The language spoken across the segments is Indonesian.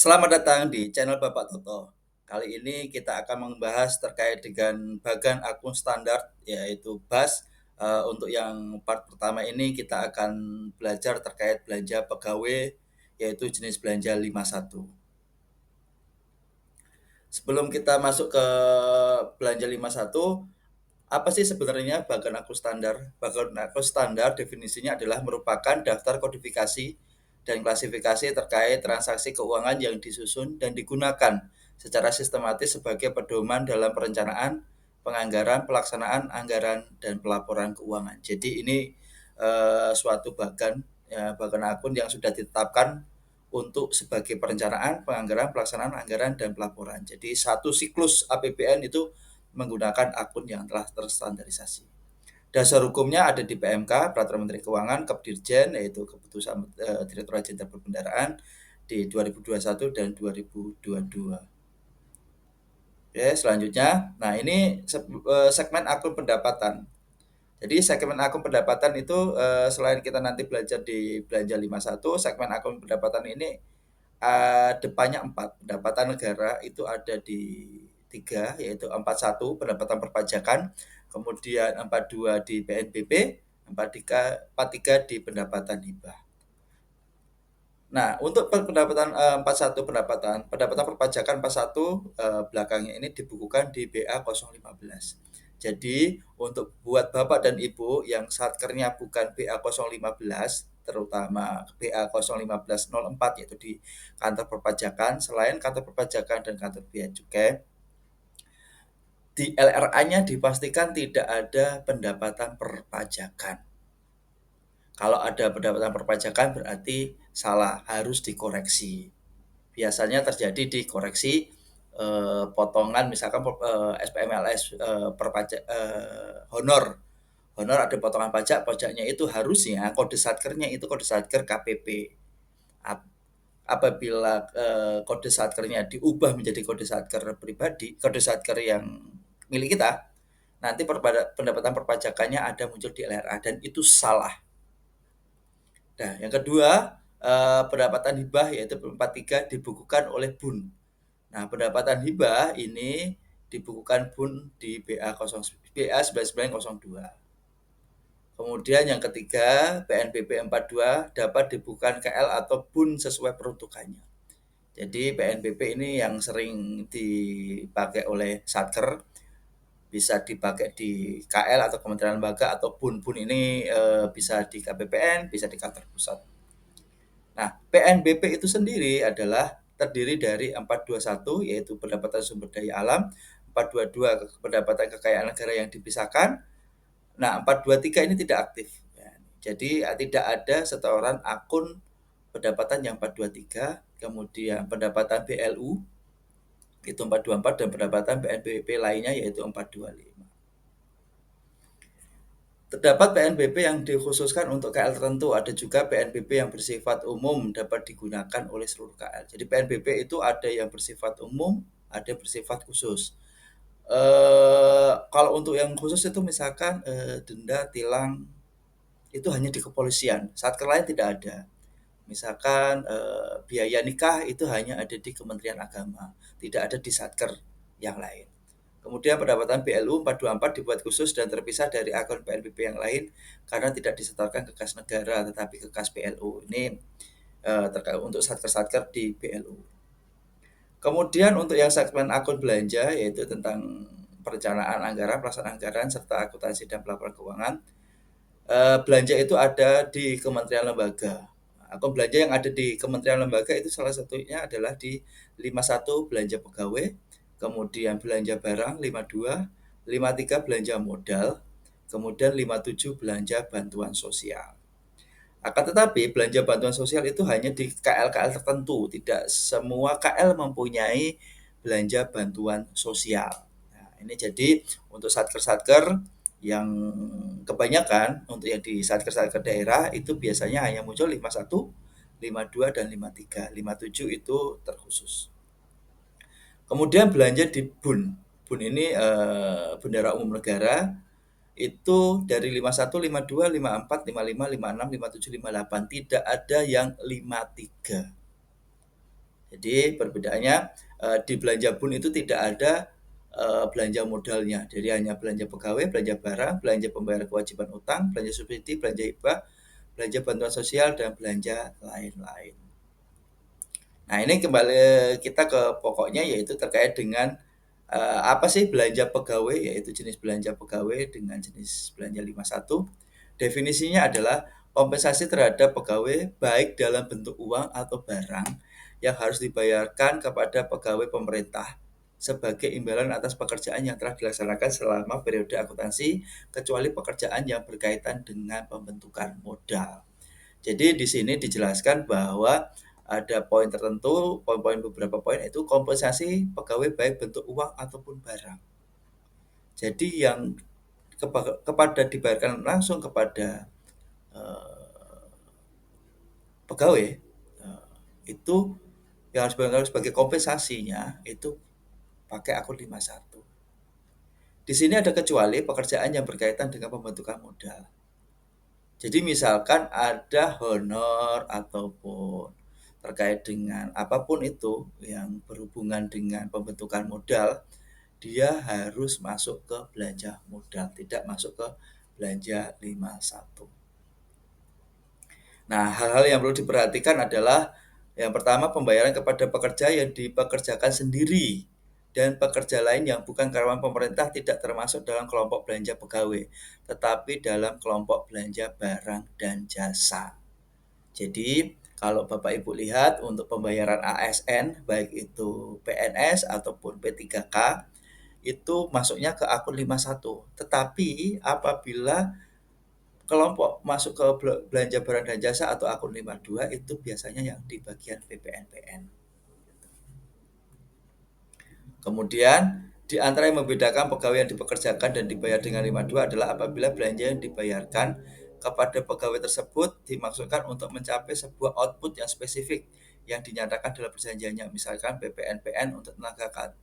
Selamat datang di channel Bapak Toto. Kali ini kita akan membahas terkait dengan bagan akun standar yaitu BAS. Untuk yang part pertama ini kita akan belajar terkait belanja pegawai yaitu jenis belanja 51. Sebelum kita masuk ke belanja 51, apa sih sebenarnya bagan akun standar? Bagan akun standar definisinya adalah merupakan daftar kodifikasi dan klasifikasi terkait transaksi keuangan yang disusun dan digunakan secara sistematis sebagai pedoman dalam perencanaan, penganggaran, pelaksanaan anggaran, dan pelaporan keuangan. Jadi ini suatu bagan, ya, bagan akun yang sudah ditetapkan untuk sebagai perencanaan, penganggaran, pelaksanaan anggaran, dan pelaporan. Jadi satu siklus APBN itu menggunakan akun yang telah terstandarisasi. Dasar hukumnya ada di PMK, Peraturan Menteri Keuangan, Kepdirjen, yaitu Keputusan Direktorat Jenderal Perbendaharaan di 2021 dan 2022. Oke, selanjutnya, nah ini segmen akun pendapatan. Jadi segmen akun pendapatan itu selain kita nanti belajar di belanja 51, segmen akun pendapatan ini depannya 4. Pendapatan negara itu ada di 3, yaitu 41 pendapatan perpajakan, kemudian 42 di PNBP, 43 di pendapatan hibah. Nah, untuk pendapatan 41 pendapatan perpajakan 41 belakangnya ini dibukukan di BA 015. Jadi, untuk buat Bapak dan Ibu yang satkernya bukan BA 015, terutama BA 01504 yaitu di kantor perpajakan, selain kantor perpajakan dan kantor bea cukai, di LRA-nya dipastikan tidak ada pendapatan perpajakan. Kalau ada pendapatan perpajakan berarti salah, harus dikoreksi. Biasanya terjadi di koreksi potongan misalkan SPMLS honor. Honor ada potongan pajak, pajaknya itu harusnya kode satkernya itu kode satker KPP. Apabila kode satkernya diubah menjadi kode satker pribadi, kode satker yang milik kita, nanti pendapatan perpajakannya ada muncul di LRA dan itu salah. Nah, yang kedua, pendapatan hibah yaitu 43 dibukukan oleh BUN. Nah, pendapatan hibah ini dibukukan BUN di BA 9902. Kemudian yang ketiga, PNBP 42 dapat dibukukan KL atau BUN sesuai peruntukannya. Jadi PNBP ini yang sering dipakai oleh Satker, bisa dipakai di KL atau Kementerian Lembaga atau BUN. BUN ini bisa di KPPN, bisa di kantor pusat. Nah, PNBP itu sendiri adalah terdiri dari 421 yaitu pendapatan sumber daya alam, 422 pendapatan kekayaan negara yang dipisahkan. Nah, 423 ini tidak aktif. Ya, jadi tidak ada setoran akun pendapatan yang 423, kemudian pendapatan BLU itu 424 dan pendapatan PNBP lainnya yaitu 425. Terdapat PNBP yang dikhususkan untuk KL tertentu, ada juga PNBP yang bersifat umum dapat digunakan oleh seluruh KL. Jadi PNBP itu ada yang bersifat umum, ada bersifat khusus. Kalau untuk yang khusus itu misalkan denda, tilang, itu hanya di kepolisian, satker lain tidak ada. Misalkan biaya nikah itu hanya ada di Kementerian Agama, tidak ada di satker yang lain. Kemudian pendapatan BLU 424 dibuat khusus dan terpisah dari akun PNBP yang lain karena tidak disetorkan ke kas negara tetapi ke kas BLU. Ini terkait untuk satker-satker di BLU. Kemudian untuk yang segmen akun belanja yaitu tentang perencanaan anggaran, pelaksanaan anggaran serta akuntansi dan pelaporan keuangan. Belanja itu ada di kementerian lembaga. Akun belanja yang ada di kementerian lembaga itu salah satunya adalah di 51 belanja pegawai, kemudian belanja barang 52, 53 belanja modal, kemudian 57 belanja bantuan sosial. Akan tetapi belanja bantuan sosial itu hanya di KL-KL tertentu, tidak semua KL mempunyai belanja bantuan sosial. Nah, ini jadi untuk satker-satker yang kebanyakan untuk yang di satker-satker daerah itu biasanya hanya muncul 51, 52 dan 53. 57 itu terkhusus. Kemudian belanja di BUN. BUN ini Bendahara Umum Negara itu dari 51, 52, 54, 55, 56, 57, 58. Tidak ada yang 53. Jadi perbedaannya di belanja BUN itu tidak ada belanja modalnya. Jadi hanya belanja pegawai, belanja barang, belanja pembayaran kewajiban utang, belanja subsidi, belanja hibah, belanja bantuan sosial, dan belanja lain-lain. Nah, ini kembali kita ke pokoknya yaitu terkait dengan apa sih belanja pegawai, yaitu jenis belanja pegawai dengan jenis belanja 51. Definisinya adalah kompensasi terhadap pegawai baik dalam bentuk uang atau barang yang harus dibayarkan kepada pegawai pemerintah sebagai imbalan atas pekerjaan yang telah dilaksanakan selama periode akuntansi kecuali pekerjaan yang berkaitan dengan pembentukan modal. Jadi di sini dijelaskan bahwa ada poin tertentu, beberapa poin itu kompensasi pegawai baik bentuk uang ataupun barang. Jadi yang kepada dibayarkan langsung kepada pegawai itu yang harus dibayarkan sebagai kompensasinya itu pakai akun 51. Di sini ada kecuali pekerjaan yang berkaitan dengan pembentukan modal. Jadi misalkan ada honor ataupun terkait dengan apapun itu yang berhubungan dengan pembentukan modal, dia harus masuk ke belanja modal, tidak masuk ke belanja 51. Nah, hal-hal yang perlu diperhatikan adalah yang pertama pembayaran kepada pekerja yang dipekerjakan sendiri dan pekerja lain yang bukan karyawan pemerintah tidak termasuk dalam kelompok belanja pegawai, tetapi dalam kelompok belanja barang dan jasa. Jadi, kalau Bapak Ibu lihat untuk pembayaran ASN, baik itu PNS ataupun P3K, itu masuknya ke akun 51. Tetapi apabila kelompok masuk ke belanja barang dan jasa atau akun 52 itu biasanya yang di bagian PPNPN. Kemudian di antara yang membedakan pegawai yang dipekerjakan dan dibayar dengan 52 adalah apabila belanja yang dibayarkan kepada pegawai tersebut dimaksudkan untuk mencapai sebuah output yang spesifik yang dinyatakan dalam perjanjiannya, misalkan PPNPN untuk tenaga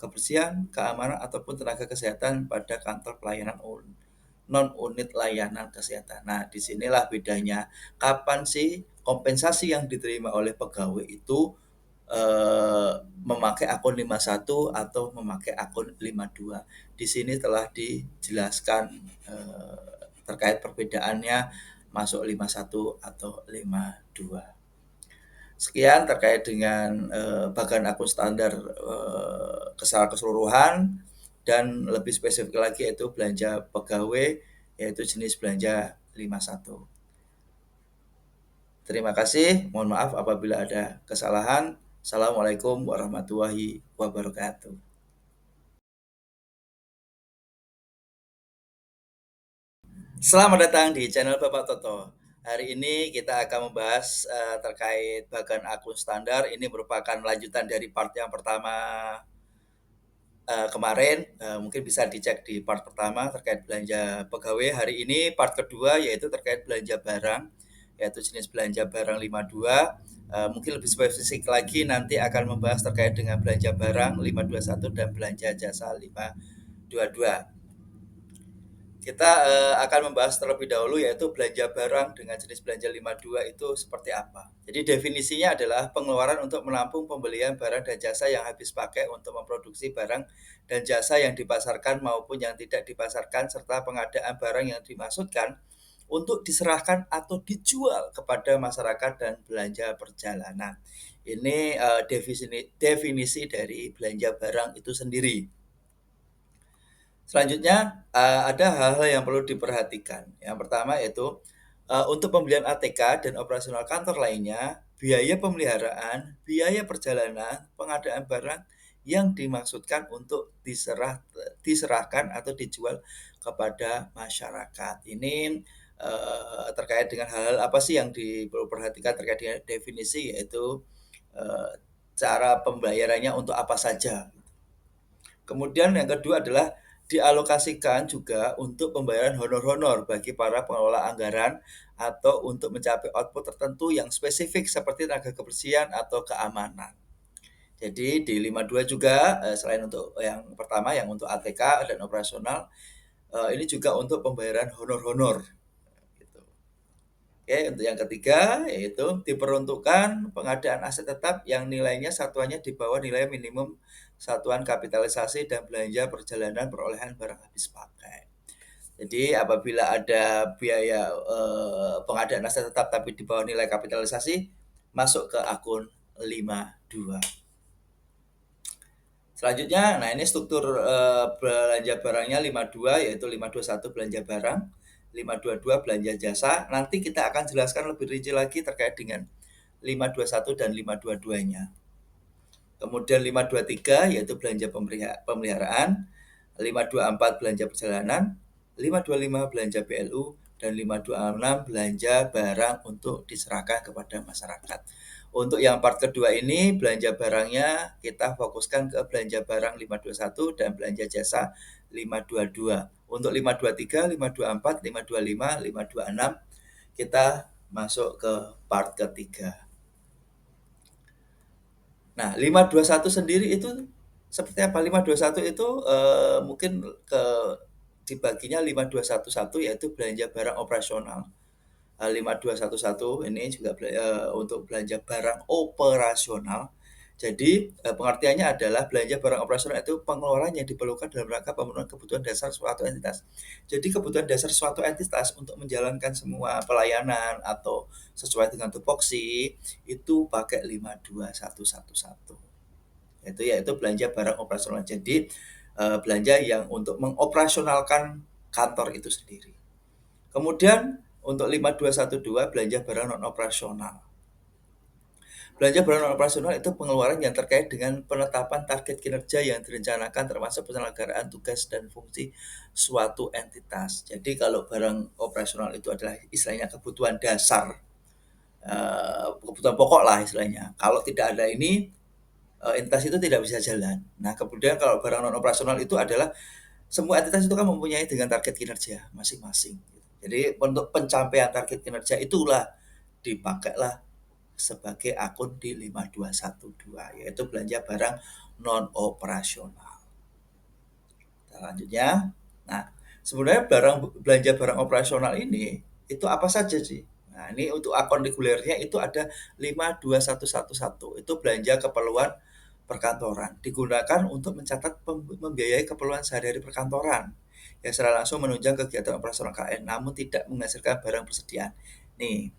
kebersihan, keamanan ataupun tenaga kesehatan pada kantor pelayanan non unit layanan kesehatan. Nah, disinilah bedanya. Kapan sih kompensasi yang diterima oleh pegawai itu memakai akun 51 atau memakai akun 52. Di sini telah dijelaskan terkait perbedaannya masuk 51 atau 52. Sekian terkait dengan bagan akun standar keseluruhan dan lebih spesifik lagi yaitu belanja pegawai yaitu jenis belanja 51. Terima kasih, mohon maaf apabila ada kesalahan. Assalamualaikum warahmatullahi wabarakatuh. Selamat datang di channel Bapak Toto. Hari ini kita akan membahas terkait bagan akun standar. Ini merupakan lanjutan dari part yang pertama kemarin. Mungkin bisa dicek di part pertama terkait belanja pegawai. Hari ini part kedua yaitu terkait belanja barang, yaitu jenis belanja barang 52. Mungkin lebih spesifik lagi nanti akan membahas terkait dengan belanja barang 521 dan belanja jasa 522. Kita akan membahas terlebih dahulu yaitu belanja barang dengan jenis belanja 52 itu seperti apa. Jadi definisinya adalah pengeluaran untuk menampung pembelian barang dan jasa yang habis pakai untuk memproduksi barang dan jasa yang dipasarkan maupun yang tidak dipasarkan serta pengadaan barang yang dimaksudkan untuk diserahkan atau dijual kepada masyarakat dan belanja perjalanan. Ini definisi dari belanja barang itu sendiri. Selanjutnya ada hal-hal yang perlu diperhatikan. Yang pertama yaitu untuk pembelian ATK dan operasional kantor lainnya, biaya pemeliharaan, biaya perjalanan, pengadaan barang yang dimaksudkan untuk diserahkan atau dijual kepada masyarakat. Ini terkait dengan hal-hal apa sih yang perlu diperhatikan terkait dengan definisi yaitu cara pembayarannya untuk apa saja. Kemudian yang kedua adalah dialokasikan juga untuk pembayaran honor-honor bagi para pengelola anggaran atau untuk mencapai output tertentu yang spesifik seperti tenaga kebersihan atau keamanan. Jadi di 52 juga selain untuk yang pertama yang untuk ATK dan operasional, ini juga untuk pembayaran honor-honor gitu. Oke, untuk yang ketiga yaitu diperuntukkan pengadaan aset tetap yang nilainya satuannya di bawah nilai minimum satuan kapitalisasi dan belanja perjalanan perolehan barang habis pakai. Jadi apabila ada biaya pengadaan aset tetap tapi di bawah nilai kapitalisasi, masuk ke akun 52. Selanjutnya, nah ini struktur belanja barangnya 52 yaitu 521 belanja barang, 522 belanja jasa. Nanti kita akan jelaskan lebih rinci lagi terkait dengan 521 dan 522-nya. Kemudian 523 yaitu belanja pemeliharaan, 524 belanja perjalanan, 525 belanja BLU, dan 526 belanja barang untuk diserahkan kepada masyarakat. Untuk yang part kedua ini belanja barangnya kita fokuskan ke belanja barang 521 dan belanja jasa 522. Untuk 523, 524, 525, 526 kita masuk ke part ketiga. Nah, 521 sendiri itu seperti apa? 521 itu mungkin dibaginya 5211 yaitu belanja barang operasional. 5211 ini juga untuk belanja barang operasional. Jadi pengertiannya adalah belanja barang operasional itu pengeluaran yang diperlukan dalam rangka pemenuhan kebutuhan dasar suatu entitas. Jadi kebutuhan dasar suatu entitas untuk menjalankan semua pelayanan atau sesuai dengan tupoksi itu pakai 52111. Yaitu belanja barang operasional. Jadi belanja yang untuk mengoperasionalkan kantor itu sendiri. Kemudian untuk 5212 belanja barang non operasional. Belanja barang non operasional itu pengeluaran yang terkait dengan penetapan target kinerja yang direncanakan termasuk penyelenggaraan tugas dan fungsi suatu entitas. Jadi kalau barang operasional itu adalah istilahnya kebutuhan dasar, kebutuhan pokok lah istilahnya. Kalau tidak ada ini, entitas itu tidak bisa jalan. Nah, kemudian kalau barang non operasional itu adalah semua entitas itu kan mempunyai dengan target kinerja masing-masing. Jadi untuk pencapaian target kinerja itulah dipakailah sebagai akun di 5212 yaitu belanja barang non operasional. Selanjutnya, nah sebenarnya belanja barang operasional ini itu apa saja sih? Nah, ini untuk akun regulernya itu ada 52111 itu belanja keperluan perkantoran digunakan untuk mencatat membiayai keperluan sehari-hari perkantoran yang secara langsung menunjang kegiatan operasional KN namun tidak menghasilkan barang persediaan. Nih,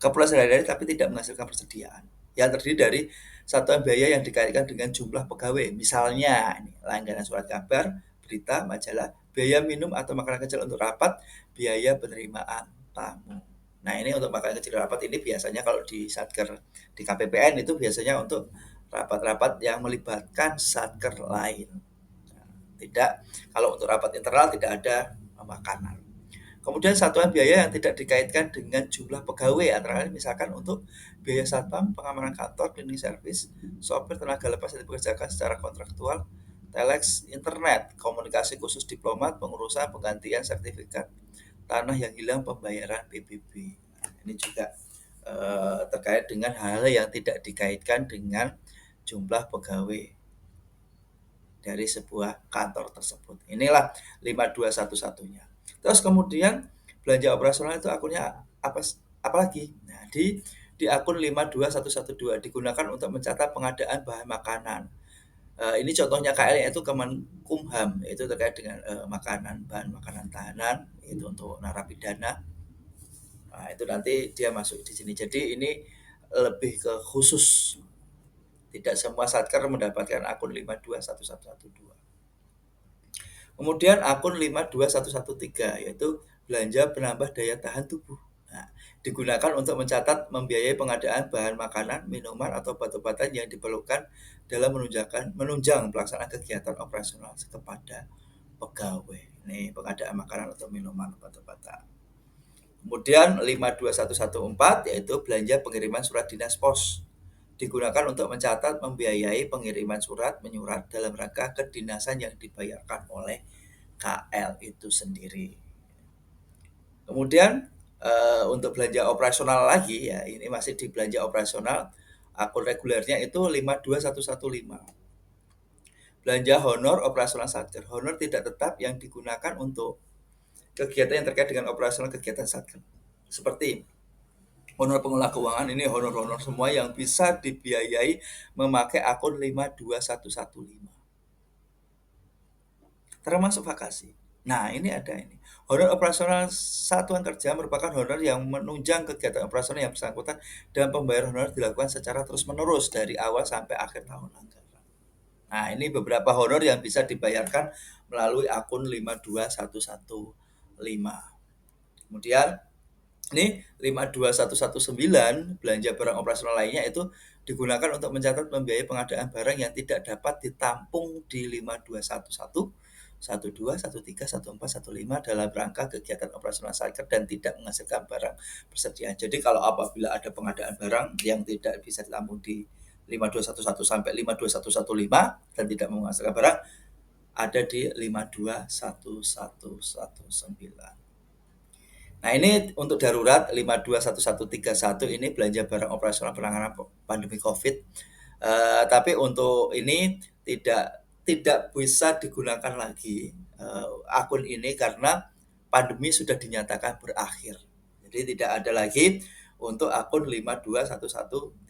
keperluan sehari-hari tapi tidak menghasilkan persediaan. Yang terdiri dari satuan biaya yang dikaitkan dengan jumlah pegawai. Misalnya, ini, langganan surat kabar, berita, majalah, biaya minum atau makanan kecil untuk rapat, biaya penerimaan tamu. Nah, ini untuk makanan kecil rapat ini biasanya kalau di Satker di KPPN itu biasanya untuk rapat-rapat yang melibatkan Satker lain. Nah, tidak, kalau untuk rapat internal tidak ada makanan. Kemudian satuan biaya yang tidak dikaitkan dengan jumlah pegawai antara lain misalkan untuk biaya satpam, pengamanan kantor, cleaning service, sopir tenaga lepas yang dipekerjakan secara kontraktual, telex, internet, komunikasi khusus diplomat, pengurusan penggantian sertifikat tanah yang hilang, pembayaran PBB. Ini juga terkait dengan hal yang tidak dikaitkan dengan jumlah pegawai dari sebuah kantor tersebut. Inilah 5211-nya. Terus kemudian belanja operasional itu akunnya apa lagi? Nah, di akun 52112 digunakan untuk mencatat pengadaan bahan makanan. Ini contohnya KL yaitu Kemenkumham, itu terkait dengan makanan, bahan makanan tahanan itu untuk narapidana. Nah, itu nanti dia masuk di sini. Jadi ini lebih ke khusus. Tidak semua satker mendapatkan akun 5211112. Kemudian akun 52113 yaitu belanja penambah daya tahan tubuh. Nah, digunakan untuk mencatat membiayai pengadaan bahan makanan, minuman atau obat-obatan yang diperlukan dalam menunjang pelaksanaan kegiatan operasional kepada pegawai. Ini pengadaan makanan atau minuman, obat-obatan. Kemudian 52114 yaitu belanja pengiriman surat dinas pos. Digunakan untuk mencatat membiayai pengiriman surat menyurat dalam rangka kedinasan yang dibayarkan oleh KL itu sendiri. Kemudian untuk belanja operasional lagi ya ini masih di belanja operasional akun regulernya itu 52115. Belanja honor operasional satker. Honor tidak tetap yang digunakan untuk kegiatan yang terkait dengan operasional kegiatan satker. Seperti Honor pengelola keuangan ini honor-honor semua yang bisa dibiayai memakai akun 52115 termasuk vakasi. Nah, ini ada ini. Honor operasional satuan kerja merupakan honor yang menunjang kegiatan operasional yang bersangkutan dan pembayaran honor dilakukan secara terus-menerus dari awal sampai akhir tahun anggaran. Nah, ini beberapa honor yang bisa dibayarkan melalui akun 52115. Kemudian ini 52119 belanja barang operasional lainnya itu digunakan untuk mencatat membiayai pengadaan barang yang tidak dapat ditampung di 5211, 12, 13, 14, 15 dalam rangka kegiatan operasional satker dan tidak menghasilkan barang persediaan. Jadi kalau apabila ada pengadaan barang yang tidak bisa ditampung di 5211 sampai 52115 dan tidak menghasilkan barang ada di 5211119. Nah, ini untuk darurat 521131 ini belanja barang operasional penanganan pandemi Covid. Tapi untuk ini tidak bisa digunakan lagi akun ini karena pandemi sudah dinyatakan berakhir. Jadi tidak ada lagi untuk akun 521131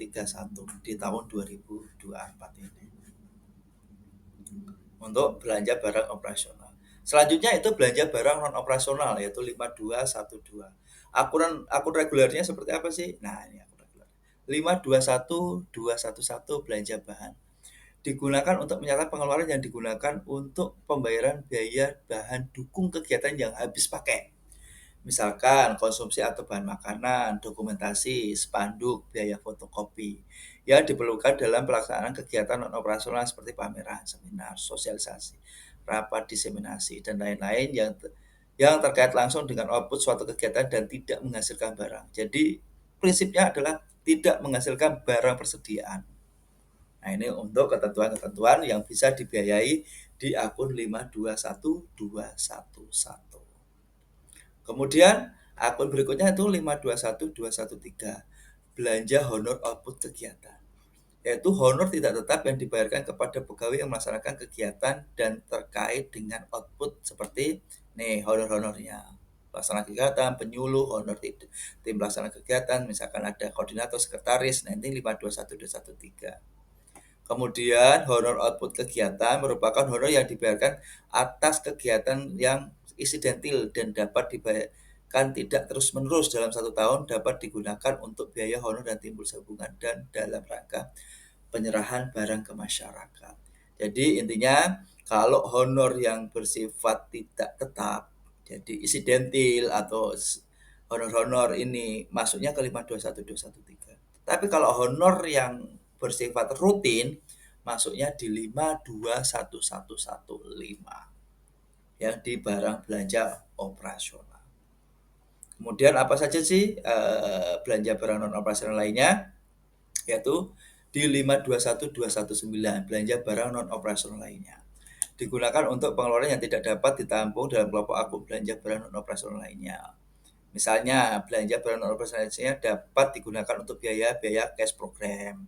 di tahun 2024 ini untuk belanja barang operasional. Selanjutnya itu belanja barang non operasional yaitu 5212. Akun regulernya seperti apa sih? Nah, ini akun reguler. 521211 belanja bahan. Digunakan untuk mencatat pengeluaran yang digunakan untuk pembayaran biaya bahan dukung kegiatan yang habis pakai. Misalkan konsumsi atau bahan makanan, dokumentasi, spanduk, biaya fotokopi yang diperlukan dalam pelaksanaan kegiatan non-operasional seperti pameran, seminar, sosialisasi, rapat diseminasi, dan lain-lain yang terkait langsung dengan output suatu kegiatan dan tidak menghasilkan barang. Jadi prinsipnya adalah tidak menghasilkan barang persediaan. Nah, ini untuk ketentuan-ketentuan yang bisa dibiayai di akun 521211. Kemudian akun berikutnya itu 521213 belanja honor output kegiatan. Yaitu honor tidak tetap yang dibayarkan kepada pegawai yang melaksanakan kegiatan dan terkait dengan output seperti nih honor-honornya. Pelaksana kegiatan, penyuluh, honor tim pelaksana kegiatan, misalkan ada koordinator, sekretaris, nanti 521213. Kemudian honor output kegiatan merupakan honor yang dibayarkan atas kegiatan yang insidentil dan dapat dibayarkan tidak terus-menerus dalam 1 tahun, dapat digunakan untuk biaya honor dan timbul sehubungan dan dalam rangka penyerahan barang ke masyarakat. Jadi intinya kalau honor yang bersifat tidak tetap, jadi insidentil atau honor-honor ini masuknya ke 521213. Tapi kalau honor yang bersifat rutin masuknya di 521115 yang di barang belanja operasional. Kemudian apa saja sih belanja barang non operasional lainnya? Yaitu di 521219 belanja barang non operasional lainnya. Digunakan untuk pengeluaran yang tidak dapat ditampung dalam kelompok akun belanja barang non operasional lainnya. Misalnya belanja barang non operasional lainnya dapat digunakan untuk biaya-biaya cash program.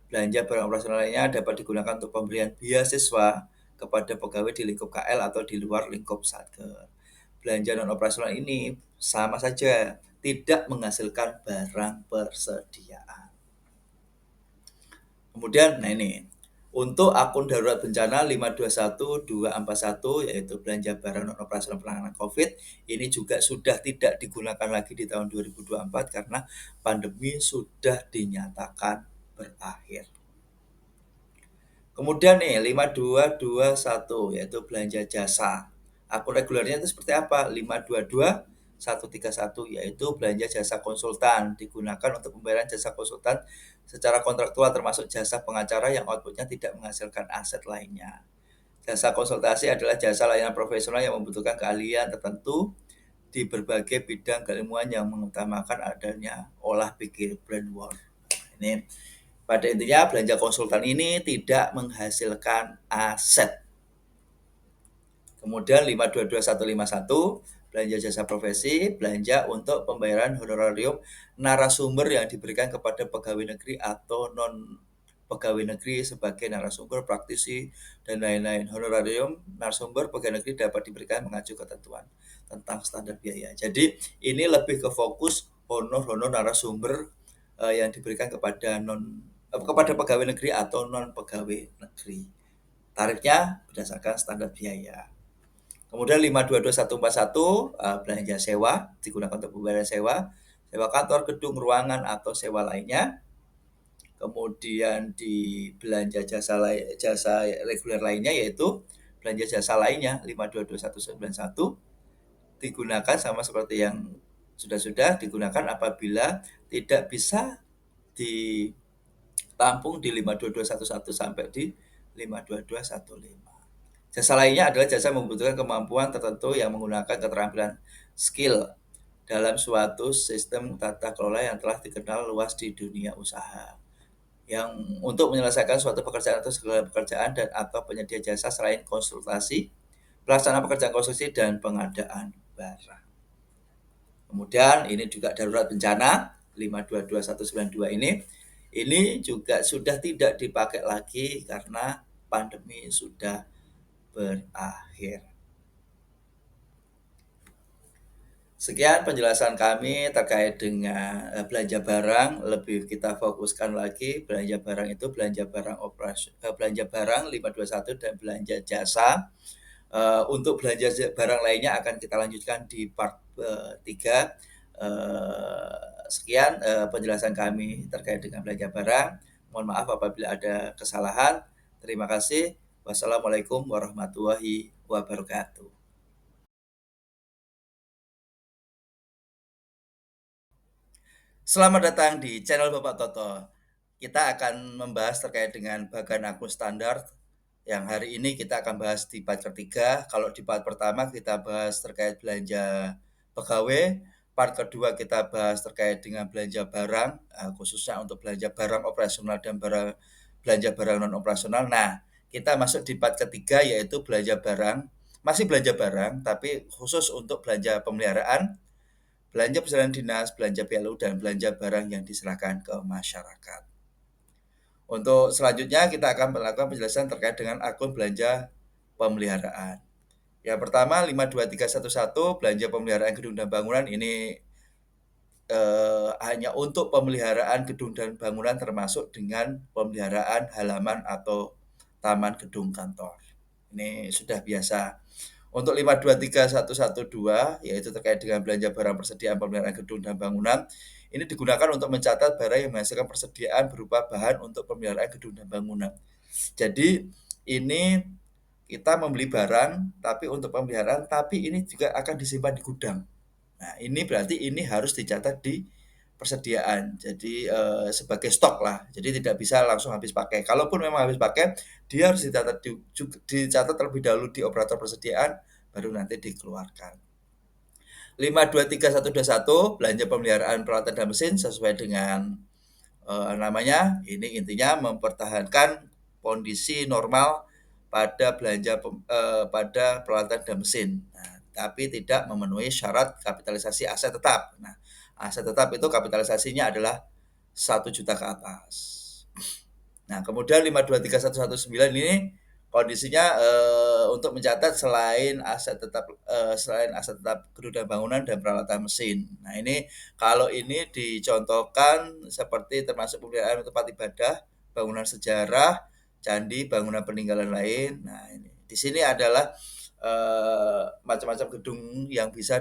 Belanja barang operasional lainnya dapat digunakan untuk pemberian beasiswa kepada pegawai di lingkup KL atau di luar lingkup Satker. Belanja non operasional ini sama saja tidak menghasilkan barang persediaan. Kemudian, nah ini, untuk akun darurat bencana 521241 yaitu belanja barang non operasional penanganan COVID, ini juga sudah tidak digunakan lagi di tahun 2024 karena pandemi sudah dinyatakan berakhir. Kemudian nih 5221 yaitu belanja jasa. Akun regulernya itu seperti apa? 522131 yaitu belanja jasa konsultan digunakan untuk pembayaran jasa konsultan secara kontraktual termasuk jasa pengacara yang outputnya tidak menghasilkan aset lainnya. Jasa konsultasi adalah jasa layanan profesional yang membutuhkan keahlian tertentu di berbagai bidang keilmuan yang mengutamakan adanya olah pikir brainwork. Ini pada intinya belanja konsultan ini tidak menghasilkan aset. Kemudian 522151 belanja jasa profesi, belanja untuk pembayaran honorarium narasumber yang diberikan kepada pegawai negeri atau non pegawai negeri sebagai narasumber, praktisi, dan lain-lain. Honorarium narasumber pegawai negeri dapat diberikan mengacu ketentuan tentang standar biaya. Jadi ini lebih ke fokus honor narasumber yang diberikan kepada pegawai negeri atau non pegawai negeri. Tarifnya berdasarkan standar biaya. Kemudian 522.141 belanja sewa digunakan untuk pembayaran sewa kantor, gedung, ruangan atau sewa lainnya. Kemudian di belanja jasa reguler lainnya yaitu belanja jasa lainnya 522.191 digunakan sama seperti yang sudah digunakan apabila tidak bisa ditampung di 52211 sampai di 52215. Jasa lainnya adalah jasa membutuhkan kemampuan tertentu yang menggunakan keterampilan skill dalam suatu sistem tata kelola yang telah dikenal luas di dunia usaha. Yang untuk menyelesaikan suatu pekerjaan atau segala pekerjaan dan atau penyedia jasa selain konsultasi, pelaksanaan pekerjaan konstruksi dan pengadaan barang. Kemudian ini juga darurat bencana 522.192 ini juga sudah tidak dipakai lagi karena pandemi sudah berakhir. Sekian penjelasan kami terkait dengan belanja barang. Lebih kita fokuskan lagi belanja barang itu belanja barang 521 dan belanja jasa. Untuk belanja barang lainnya akan kita lanjutkan di part 3. Sekian penjelasan kami terkait dengan belanja barang. Mohon maaf apabila ada kesalahan. Terima kasih. Wassalamualaikum warahmatullahi wabarakatuh. Selamat datang di channel Bapak Toto. Kita akan membahas terkait dengan bagan akun standar. Yang hari ini kita akan bahas di part ketiga. Kalau di part pertama kita bahas terkait belanja pegawai. Part kedua kita bahas terkait dengan belanja barang, khususnya untuk belanja barang operasional dan belanja barang non operasional. Nah, kita masuk di part ketiga yaitu belanja barang. Masih belanja barang, tapi khusus untuk belanja pemeliharaan, belanja perjalanan dinas, belanja PLU, dan belanja barang yang diserahkan ke masyarakat. Untuk selanjutnya kita akan melakukan penjelasan terkait dengan akun belanja pemeliharaan. Yang pertama 52311 belanja pemeliharaan gedung dan bangunan ini hanya untuk pemeliharaan gedung dan bangunan termasuk dengan pemeliharaan halaman atau taman gedung kantor. Ini sudah biasa. Untuk 523.112 yaitu terkait dengan belanja barang persediaan pemeliharaan gedung dan bangunan, ini digunakan untuk mencatat barang yang menghasilkan persediaan berupa bahan untuk pemeliharaan gedung dan bangunan. Jadi ini kita membeli barang tapi untuk pemeliharaan, tapi ini juga akan disimpan di gudang. Nah, ini berarti ini harus dicatat di persediaan. Jadi sebagai stok lah. Jadi tidak bisa langsung habis pakai. Kalaupun memang habis pakai, dia harus dicatat terlebih dahulu di operator persediaan, baru nanti dikeluarkan. 523.121 belanja pemeliharaan peralatan dan mesin sesuai dengan namanya. Ini intinya mempertahankan kondisi normal pada pada peralatan dan mesin. Nah, tapi tidak memenuhi syarat kapitalisasi aset tetap. Nah, aset tetap itu kapitalisasinya adalah 1 juta ke atas. Nah, kemudian 523.119 ini kondisinya untuk mencatat selain aset tetap gedung dan bangunan dan peralatan mesin. Nah, ini kalau ini dicontohkan seperti termasuk pemeliharaan tempat ibadah, bangunan sejarah, candi, bangunan peninggalan lain. Nah, ini di sini adalah macam-macam gedung yang bisa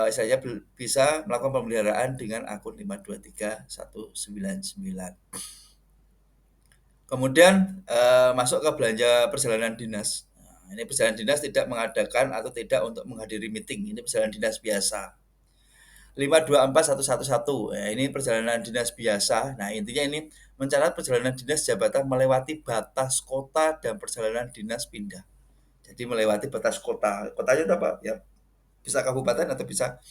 saya bisa melakukan pemeliharaan dengan akun 523.199. Kemudian masuk ke belanja perjalanan dinas. Nah, ini perjalanan dinas tidak mengadakan atau tidak untuk menghadiri meeting. Ini perjalanan dinas biasa. 524.111. Ya, ini perjalanan dinas biasa. Nah, intinya ini mencatat perjalanan dinas jabatan melewati batas kota dan perjalanan dinas pindah. Jadi melewati batas kota. Kotanya itu apa? Ya, bisa kabupaten atau bisa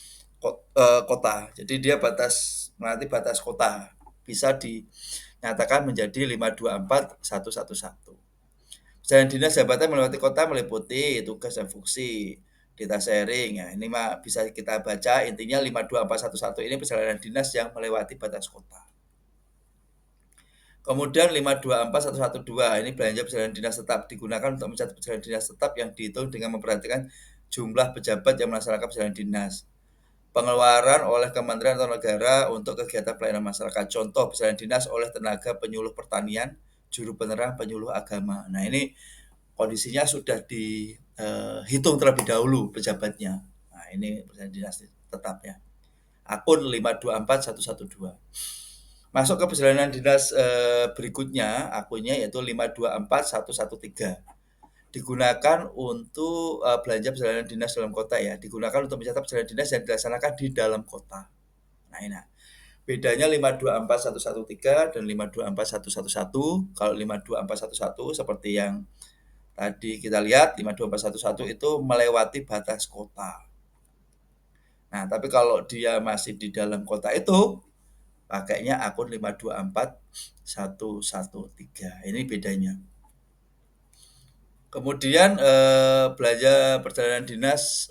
kota. Jadi dia melewati batas kota. Bisa dinyatakan menjadi 524.111. Perjalanan dinas jabatan melewati kota meliputi tugas dan fungsi, data sharing. Ya, ini bisa kita baca intinya 524.111 ini perjalanan dinas yang melewati batas kota. Kemudian 524.112 ini belanja perjalanan dinas tetap digunakan untuk mencatat perjalanan dinas tetap yang dihitung dengan memperhatikan jumlah pejabat yang melaksanakan perjalanan dinas, pengeluaran oleh kementerian atau negara untuk kegiatan pelayanan masyarakat. Contoh perjalanan dinas oleh tenaga penyuluh pertanian, juru penerang, penyuluh agama. Nah, ini kondisinya sudah dihitung terlebih dahulu pejabatnya. Nah, ini perjalanan dinas tetap ya. Akun 524112. Masuk ke perjalanan dinas berikutnya, akunnya yaitu 524113. Digunakan untuk belanja perjalanan dinas dalam kota ya. Digunakan untuk mencatat perjalanan dinas yang dilaksanakan di dalam kota. Nah, ini. Bedanya 524113 dan 524111. Kalau 524111 seperti yang tadi kita lihat, 52411 itu melewati batas kota. Nah, tapi kalau dia masih di dalam kota itu, pakainya akun 524113. Ini bedanya. Kemudian belanja perjalanan dinas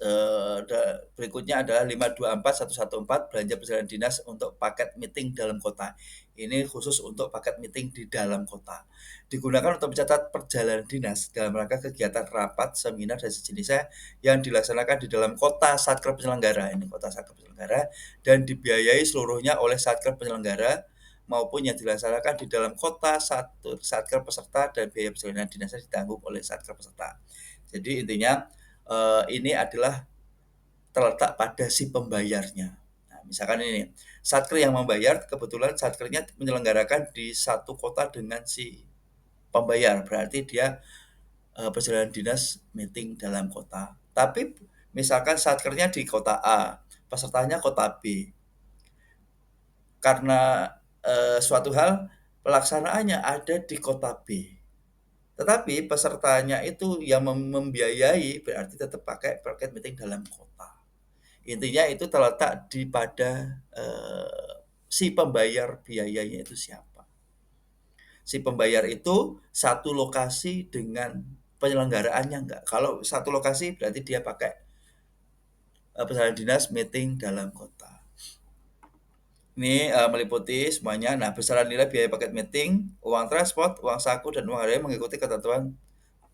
berikutnya adalah 524114 belanja perjalanan dinas untuk paket meeting dalam kota. Ini khusus untuk paket meeting di dalam kota. Digunakan untuk mencatat perjalanan dinas dalam rangka kegiatan rapat, seminar, dan sejenisnya yang dilaksanakan di dalam kota Satker penyelenggara. Ini kota Satker penyelenggara dan dibiayai seluruhnya oleh Satker penyelenggara maupun yang dilaksanakan di dalam kota Satker peserta dan biaya perjalanan dinasnya ditanggung oleh Satker peserta. Jadi intinya ini adalah terletak pada si pembayarnya. Nah, misalkan ini Satker yang membayar, kebetulan Satkernya menyelenggarakan di satu kota dengan si pembayar, berarti dia perjalanan dinas meeting dalam kota. Tapi misalkan Satkernya di kota A, pesertanya kota B. Karena suatu hal pelaksanaannya ada di kota B. Tetapi pesertanya itu yang membiayai berarti tetap pakai paket meeting dalam kota. Intinya itu terletak di pada si pembayar biayanya itu siapa. Si pembayar itu satu lokasi dengan penyelenggaraannya enggak. Kalau satu lokasi berarti dia pakai perjalanan dinas meeting dalam kota. Ini meliputi semuanya. Nah, besaran nilai biaya paket meeting, uang transport, uang saku, dan uang hari mengikuti ketentuan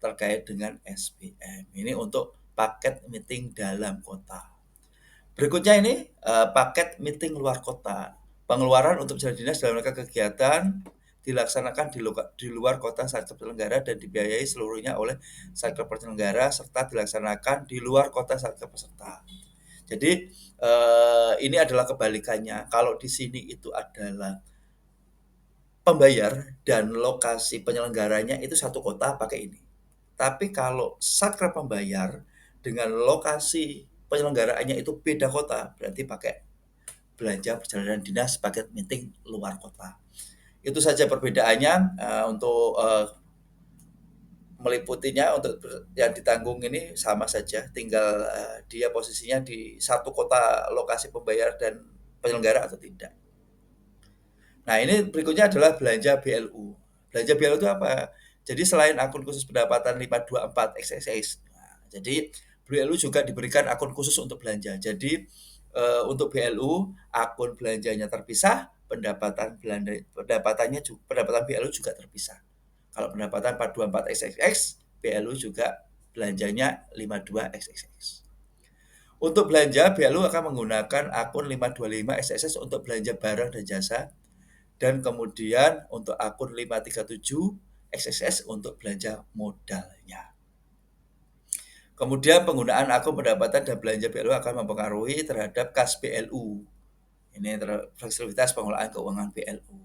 terkait dengan SPM. Ini untuk paket meeting dalam kota. Berikutnya ini paket meeting luar kota. Pengeluaran untuk perjalanan dinas dalam rangka kegiatan dilaksanakan di luar kota Satker penyelenggara dan dibiayai seluruhnya oleh Satker penyelenggara serta dilaksanakan di luar kota Satker peserta. Jadi ini adalah kebalikannya. Kalau di sini itu adalah pembayar dan lokasi penyelenggaranya itu satu kota pakai ini. Tapi kalau Satker pembayar dengan lokasi penyelenggaraannya itu beda kota, berarti pakai belanja perjalanan dinas paket meeting luar kota. Itu saja perbedaannya untuk meliputinya. Untuk yang ditanggung ini sama saja, tinggal dia posisinya di satu kota lokasi pembayar dan penyelenggara atau tidak. Nah, ini berikutnya adalah belanja BLU. Belanja BLU itu apa? Jadi selain akun khusus pendapatan 524 XXX, nah, jadi BLU juga diberikan akun khusus untuk belanja. Jadi untuk BLU akun belanjanya terpisah, pendapatan BLU juga terpisah. Kalau pendapatan 424 XXX, BLU juga belanjanya 52 XXX. Untuk belanja, BLU akan menggunakan akun 525 XXX untuk belanja barang dan jasa, dan kemudian untuk akun 537 XXX untuk belanja modalnya. Kemudian penggunaan akun pendapatan dan belanja BLU akan mempengaruhi terhadap kas BLU. Ini fleksibilitas pengelolaan keuangan BLU.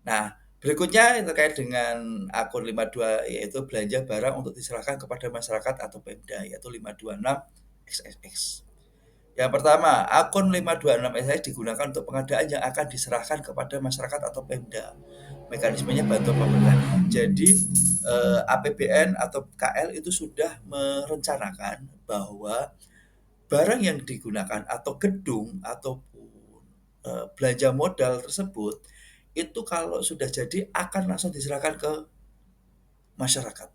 Nah, berikutnya terkait dengan akun 52 yaitu belanja barang untuk diserahkan kepada masyarakat atau Pemda, yaitu 526 XXX. Yang pertama, akun 526 XXX digunakan untuk pengadaan yang akan diserahkan kepada masyarakat atau Pemda. Mekanismenya bantuan pemerintah. Jadi APBN atau KL itu sudah merencanakan bahwa barang yang digunakan atau gedung ataupun belanja modal tersebut itu kalau sudah jadi akan langsung diserahkan ke masyarakat.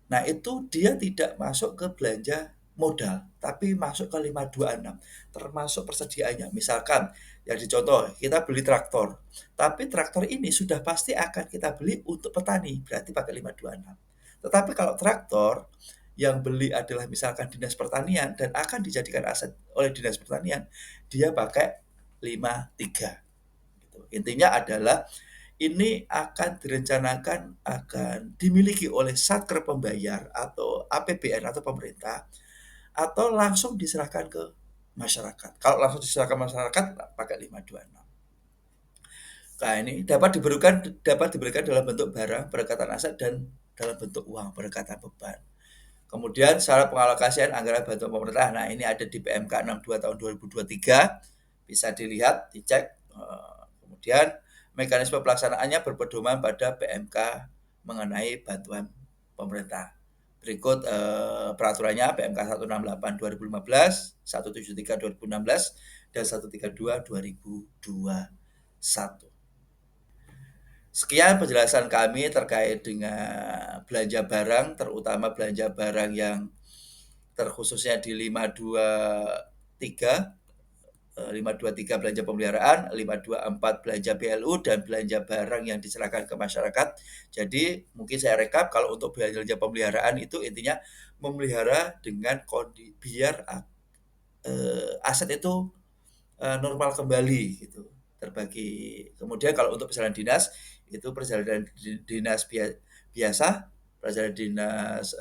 Nah, itu dia tidak masuk ke belanja modal, tapi masuk ke 526, termasuk persediaannya. Misalkan, ya dicontoh, kita beli traktor, tapi traktor ini sudah pasti akan kita beli untuk petani, berarti pakai 526. Tetapi kalau traktor yang beli adalah misalkan Dinas Pertanian dan akan dijadikan aset oleh Dinas Pertanian, dia pakai 53 gitu. Intinya adalah ini akan direncanakan akan dimiliki oleh satker pembayar atau APBN atau pemerintah atau langsung diserahkan ke masyarakat. Kalau langsung diserahkan masyarakat pakai 526. Nah, ini dapat diberikan dalam bentuk barang, berdekatan aset dan dalam bentuk uang, berdekatan beban. Kemudian syarat pengalokasian anggaran bantuan pemerintah. Nah, ini ada di PMK 62 tahun 2023. Bisa dilihat, dicek. Kemudian mekanisme pelaksanaannya berpedoman pada PMK mengenai bantuan pemerintah. Berikut peraturannya PMK 168 2015, 173 2016, dan 132 2021. Sekian penjelasan kami terkait dengan belanja barang, terutama belanja barang yang terkhususnya di 523, 523 belanja pemeliharaan, 524 belanja BLU, dan belanja barang yang diserahkan ke masyarakat. Jadi mungkin saya rekap, kalau untuk belanja pemeliharaan itu intinya memelihara dengan biar aset itu normal kembali gitu, terbagi. Kemudian kalau untuk perjalanan dinas, itu perjalanan dinas biasa, perjalanan dinas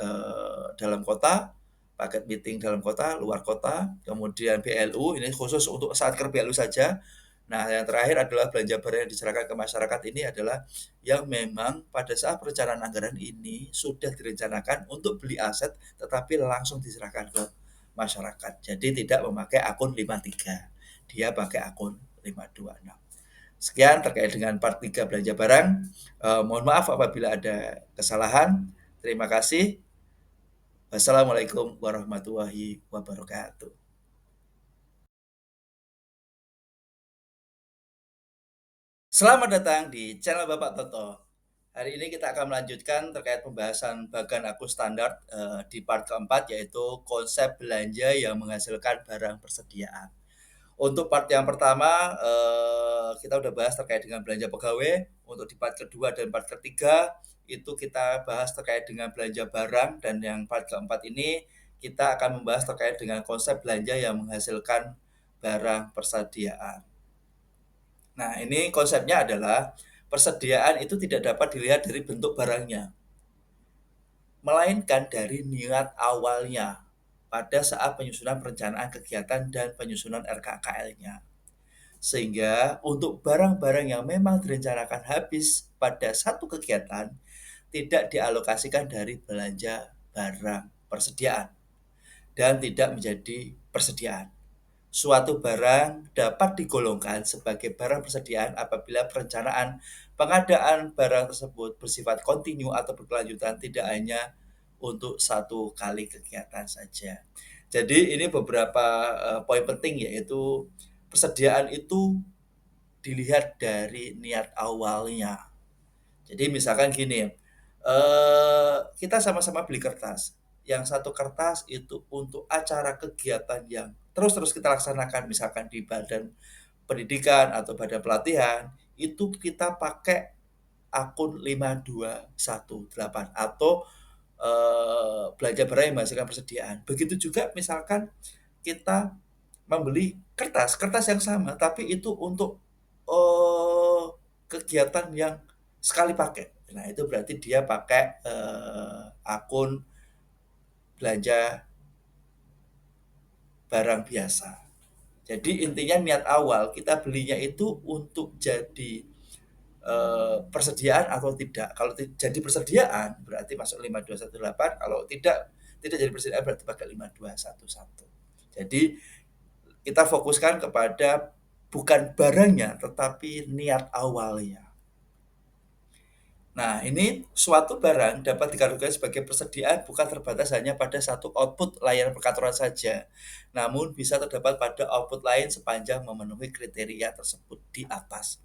dalam kota, paket meeting dalam kota, luar kota, kemudian BLU, ini khusus untuk satker BLU saja. Nah, yang terakhir adalah belanja barang yang diserahkan ke masyarakat. Ini adalah yang memang pada saat perencanaan anggaran ini sudah direncanakan untuk beli aset, tetapi langsung diserahkan ke masyarakat. Jadi tidak memakai akun 53, dia pakai akun 526. Sekian terkait dengan part 3 belanja barang. Mohon maaf apabila ada kesalahan. Terima kasih. Wassalamualaikum warahmatullahi wabarakatuh. Selamat datang di channel Bapak Toto. Hari ini kita akan melanjutkan terkait pembahasan bagan aku standar di part keempat, yaitu konsep belanja yang menghasilkan barang persediaan. Untuk part yang pertama, kita udah bahas terkait dengan belanja pegawai. Untuk di part kedua dan part ketiga, itu kita bahas terkait dengan belanja barang. Dan yang part keempat ini, kita akan membahas terkait dengan konsep belanja yang menghasilkan barang persediaan. Nah, ini konsepnya adalah persediaan itu tidak dapat dilihat dari bentuk barangnya, melainkan dari niat awalnya pada saat penyusunan perencanaan kegiatan dan penyusunan RKKL-nya. Sehingga untuk barang-barang yang memang direncanakan habis pada satu kegiatan tidak dialokasikan dari belanja barang persediaan dan tidak menjadi persediaan. Suatu barang dapat digolongkan sebagai barang persediaan apabila perencanaan pengadaan barang tersebut bersifat kontinu atau berkelanjutan, tidak hanya untuk satu kali kegiatan saja. Jadi ini beberapa poin penting, yaitu persediaan itu dilihat dari niat awalnya. Jadi misalkan gini, kita sama-sama beli kertas. Yang satu kertas itu untuk acara kegiatan yang terus-terus kita laksanakan, misalkan di badan pendidikan atau badan pelatihan, itu kita pakai akun 5218 atau belanja barang yang menghasilkan persediaan. Begitu juga misalkan kita membeli kertas, kertas yang sama, tapi itu untuk kegiatan yang sekali pakai. Nah, itu berarti dia pakai akun belanja barang biasa. Jadi intinya niat awal kita belinya itu untuk jadi persediaan atau tidak. Kalau jadi persediaan berarti masuk 5218, kalau tidak jadi persediaan berarti pakai 5211. Jadi kita fokuskan kepada bukan barangnya tetapi niat awalnya. Nah, ini suatu barang dapat dikategorikan sebagai persediaan bukan terbatas hanya pada satu output layanan perkantoran saja, namun bisa terdapat pada output lain sepanjang memenuhi kriteria tersebut di atas.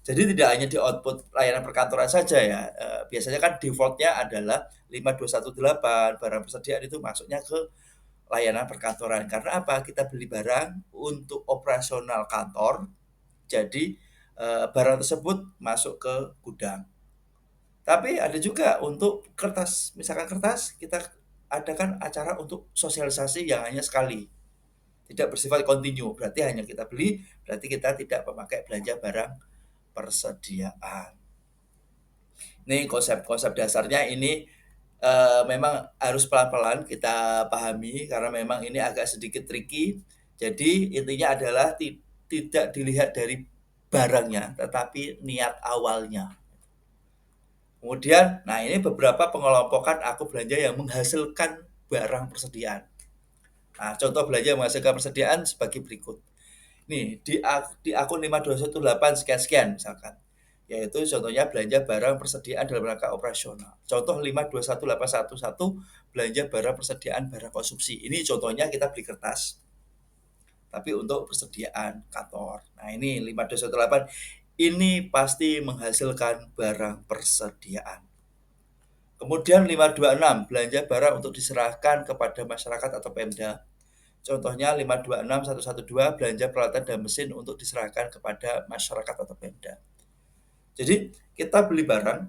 Jadi tidak hanya di output layanan perkantoran saja ya, biasanya kan default-nya adalah 5218, barang persediaan itu masuknya ke layanan perkantoran. Karena apa? Kita beli barang untuk operasional kantor, jadi barang tersebut masuk ke gudang. Tapi ada juga untuk kertas, misalkan kertas kita adakan acara untuk sosialisasi yang hanya sekali, tidak bersifat kontinu. Berarti hanya kita beli, berarti kita tidak memakai belanja barang persediaan. Ini konsep-konsep dasarnya ini memang harus pelan-pelan kita pahami karena memang ini agak sedikit tricky. Jadi intinya adalah tidak dilihat dari barangnya, tetapi niat awalnya. Kemudian, nah ini beberapa pengelompokan aku belanja yang menghasilkan barang persediaan. Nah, contoh belanja yang menghasilkan persediaan sebagai berikut. Nih, di akun 5218 sekian-sekian misalkan. Yaitu contohnya belanja barang persediaan dalam rangka operasional. Contoh 521811 belanja barang persediaan barang konsumsi. Ini contohnya kita beli kertas. Tapi untuk persediaan kantor. Nah, ini 5218 ini pasti menghasilkan barang persediaan. Kemudian 526 belanja barang untuk diserahkan kepada masyarakat atau Pemda. Contohnya 526112 belanja peralatan dan mesin untuk diserahkan kepada masyarakat atau Pemda. Jadi kita beli barang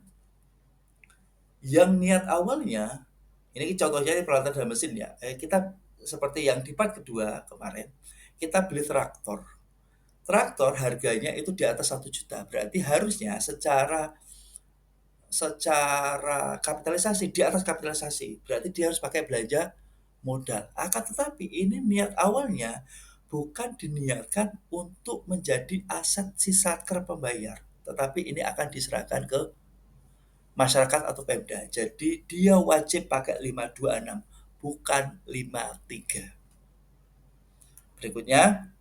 yang niat awalnya, ini contohnya ini peralatan dan mesin ya, kita seperti yang di part kedua kemarin, kita beli traktor. Traktor harganya itu di atas 1 juta, berarti harusnya secara secara kapitalisasi, di atas kapitalisasi, berarti dia harus pakai belanja modal. Akan tetapi ini niat awalnya bukan diniatkan untuk menjadi aset si satker pembayar, tetapi ini akan diserahkan ke masyarakat atau Pemda. Jadi dia wajib pakai 526, bukan 53. Berikutnya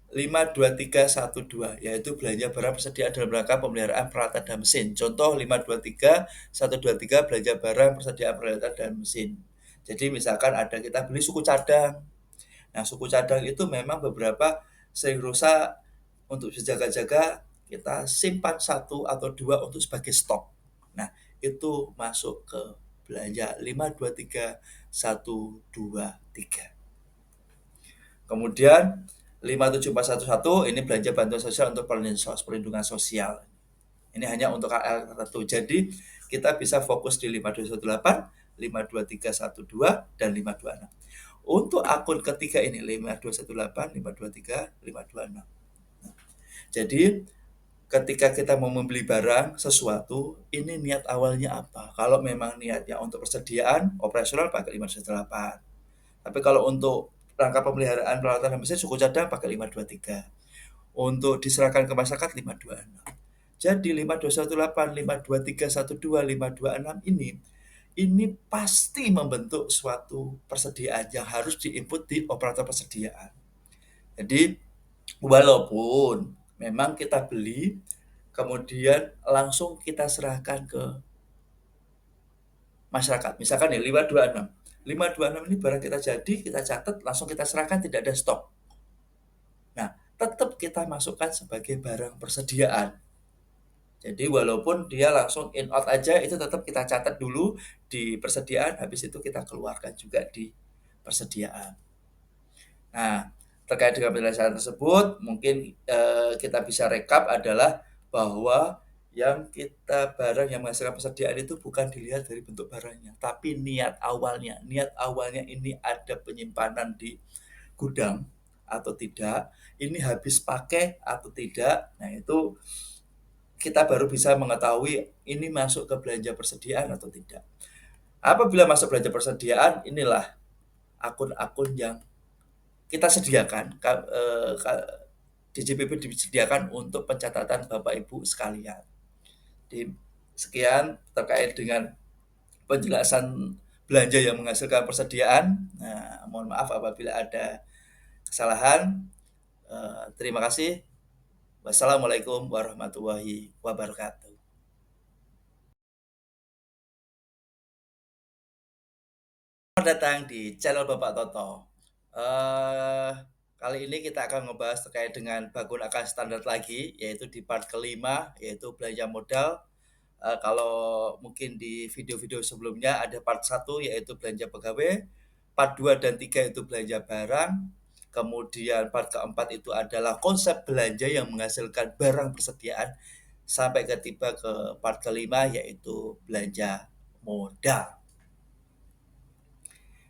52312 yaitu belanja barang persediaan dalam rangka pemeliharaan peralatan dan mesin. Contoh 523123 belanja barang persediaan peralatan dan mesin. Jadi misalkan ada kita beli suku cadang. Nah, suku cadang itu memang beberapa sering rusak, untuk berjaga-jaga kita simpan satu atau dua untuk sebagai stok. Nah, itu masuk ke belanja 523123. Kemudian 57411 ini belanja bantuan sosial untuk perlindungan sosial. Ini hanya untuk KL tertentu. Jadi kita bisa fokus di 5218, 52312 dan 526. Untuk akun ketiga ini 5218, 523, 526. Jadi ketika kita mau membeli barang sesuatu, ini niat awalnya apa? Kalau memang niatnya untuk persediaan operasional pakai 518. Tapi kalau untuk rangka pemeliharaan peralatan dan mesin suku cadang pakai 523. Untuk diserahkan ke masyarakat 526. Jadi 5218, 52312, 526 ini pasti membentuk suatu persediaan yang harus diinput di operator persediaan. Jadi walaupun memang kita beli kemudian langsung kita serahkan ke masyarakat. Misalkan nih 526. 526 ini barang kita jadi, kita catat, langsung kita serahkan, tidak ada stok. Nah, tetap kita masukkan sebagai barang persediaan. Jadi walaupun dia langsung in out aja, itu tetap kita catat dulu di persediaan, habis itu kita keluarkan juga di persediaan. Nah, terkait dengan penjelasan tersebut, mungkin kita bisa rekap adalah bahwa yang kita barang yang menghasilkan persediaan itu bukan dilihat dari bentuk barangnya, tapi niat awalnya. Niat awalnya ini ada penyimpanan di gudang atau tidak, ini habis pakai atau tidak. Nah, itu kita baru bisa mengetahui ini masuk ke belanja persediaan atau tidak. Apabila masuk belanja persediaan, inilah akun-akun yang kita sediakan, DJPP disediakan untuk pencatatan Bapak Ibu sekalian. Sekian terkait dengan penjelasan belanja yang menghasilkan persediaan. Nah, mohon maaf apabila ada kesalahan. Terima kasih. Wassalamualaikum warahmatullahi wabarakatuh. Selamat datang di channel Bapak Toto. Kali ini kita akan membahas terkait dengan bangun akan standar lagi, yaitu di part kelima, yaitu belanja modal. Kalau mungkin di video-video sebelumnya ada part 1 yaitu belanja pegawai, part 2 dan 3 itu belanja barang, kemudian part keempat itu adalah konsep belanja yang menghasilkan barang persediaan, sampai tiba ke part kelima yaitu belanja modal.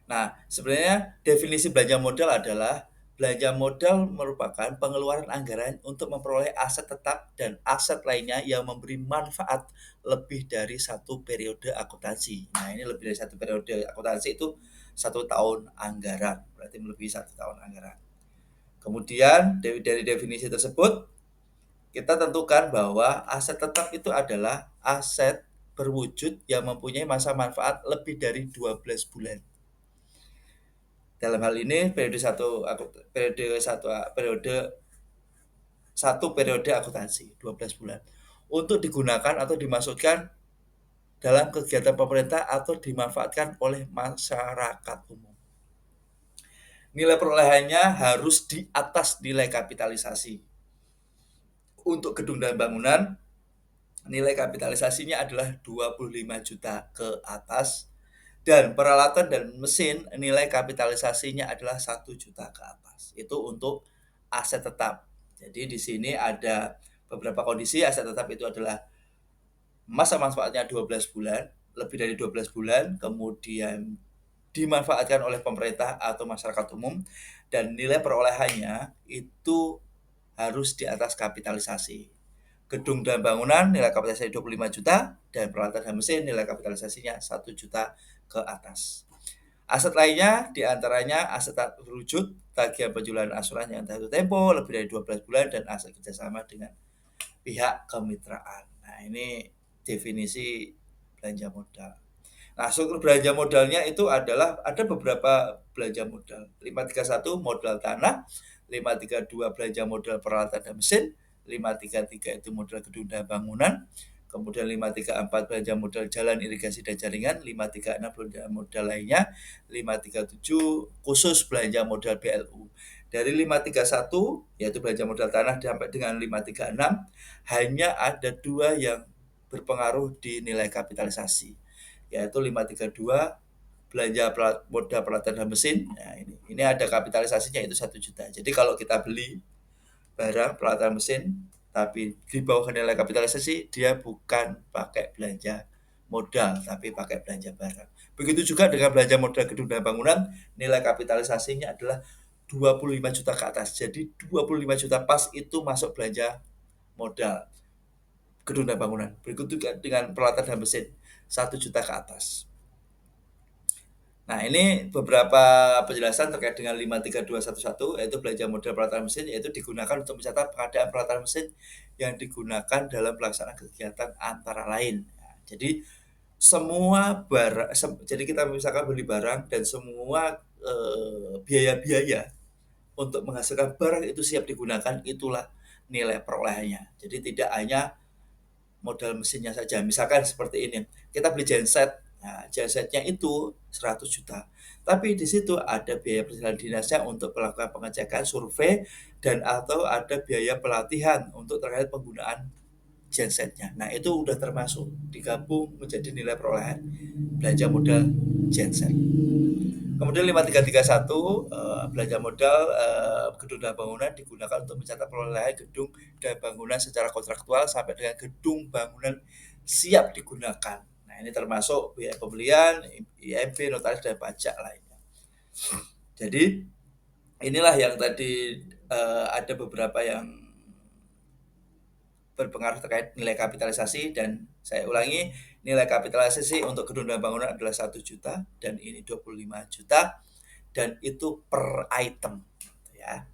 Nah, sebenarnya definisi belanja modal adalah belanja modal merupakan pengeluaran anggaran untuk memperoleh aset tetap dan aset lainnya yang memberi manfaat lebih dari satu periode akuntansi. Nah, ini lebih dari satu periode akuntansi itu 1 tahun anggaran, berarti melebihi 1 tahun anggaran. Kemudian dari definisi tersebut kita tentukan bahwa aset tetap itu adalah aset berwujud yang mempunyai masa manfaat lebih dari 12 bulan. Dalam hal ini periode akuntansi 12 bulan untuk digunakan atau dimasukkan dalam kegiatan pemerintah atau dimanfaatkan oleh masyarakat umum. Nilai perolehannya harus di atas nilai kapitalisasi. Untuk gedung dan bangunan, nilai kapitalisasinya adalah 25 juta ke atas, dan peralatan dan mesin nilai kapitalisasinya adalah 1 juta ke atas. Itu untuk aset tetap. Jadi di sini ada beberapa kondisi. Aset tetap itu adalah masa manfaatnya 12 bulan, lebih dari 12 bulan, kemudian dimanfaatkan oleh pemerintah atau masyarakat umum, dan nilai perolehannya itu harus di atas kapitalisasi. Gedung dan bangunan nilai kapitalisasi 25 juta, dan peralatan dan mesin nilai kapitalisasinya 1 juta ke atas. Aset lainnya diantaranya aset tak berwujud, tagihan penjualan asuransi yang jatuh tempo lebih dari 12 bulan, dan aset kerjasama dengan pihak kemitraan. Nah, ini definisi belanja modal. Nah, struktur belanja modalnya itu adalah ada beberapa belanja modal. 531 modal tanah, 532 belanja modal peralatan dan mesin, 533 itu modal gedung dan bangunan, kemudian 534 belanja modal jalan, irigasi dan jaringan, 536 belanja modal lainnya, 537 khusus belanja modal BLU. Dari 531 yaitu belanja modal tanah sampai dengan 536 hanya ada 2 yang berpengaruh di nilai kapitalisasi, yaitu 532 belanja modal peralatan dan mesin. Nah, ini ada kapitalisasinya itu 1 juta. Jadi kalau kita beli barang peralatan mesin tapi di bawah nilai kapitalisasi, dia bukan pakai belanja modal tapi pakai belanja barang. Begitu juga dengan belanja modal gedung dan bangunan, nilai kapitalisasinya adalah 25 juta ke atas. Jadi 25 juta pas itu masuk belanja modal gedung dan bangunan. Berikut juga dengan peralatan dan mesin 1 juta ke atas. Nah, ini beberapa penjelasan terkait dengan 53211, yaitu belanja modal peralatan mesin, yaitu digunakan untuk mencatat pengadaan peralatan mesin yang digunakan dalam pelaksanaan kegiatan antara lain. Nah, jadi semua barang, jadi kita misalkan beli barang dan semua biaya-biaya untuk menghasilkan barang itu siap digunakan, itulah nilai perolehannya. Jadi tidak hanya modal mesinnya saja. Misalkan seperti ini, kita beli genset. Nah, gensetnya itu 100 juta. Tapi di situ ada biaya perjalanan dinasnya untuk melakukan pengecekan, survei, dan atau ada biaya pelatihan untuk terkait penggunaan gensetnya. Nah, itu udah termasuk digabung menjadi nilai perolehan belanja modal genset. Kemudian 5331 belanja modal gedung dan bangunan digunakan untuk mencatat perolehan gedung dan bangunan secara kontraktual sampai dengan gedung bangunan siap digunakan. Nah, ini termasuk biaya pembelian, IMB, notaris, dan pajak lainnya. Jadi inilah yang tadi ada beberapa yang berpengaruh terkait nilai kapitalisasi, dan saya ulangi, nilai kapitalisasi untuk gedung dan bangunan adalah 1 juta, dan ini 25 juta, dan itu per item ya.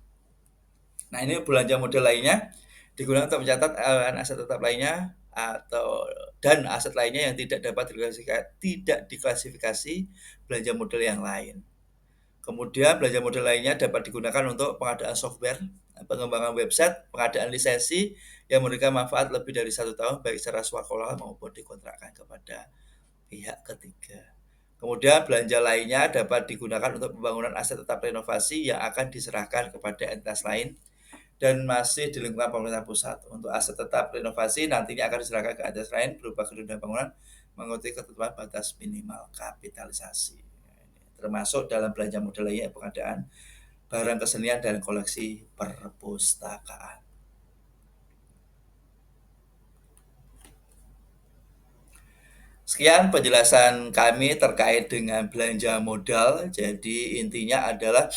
Nah, ini belanja modal lainnya digunakan untuk mencatat aset tetap lainnya atau dan aset lainnya yang tidak dapat diklasifikasi belanja modal yang lain. Kemudian belanja modal lainnya dapat digunakan untuk pengadaan software, pengembangan website, pengadaan lisensi yang memberikan manfaat lebih dari 1 tahun baik secara swakelola maupun dikontrakkan kepada pihak ketiga. Kemudian belanja lainnya dapat digunakan untuk pembangunan aset tetap renovasi yang akan diserahkan kepada entitas lain dan masih di lingkungan pemerintah pusat. Untuk aset tetap renovasi nantinya akan diserahkan ke entitas lain berupa gedung dan bangunan mengikuti ketentuan batas minimal kapitalisasi. Termasuk dalam belanja modal lainnya pengadaan barang kesenian dan koleksi perpustakaan. Sekian penjelasan kami terkait dengan belanja modal. Jadi intinya adalah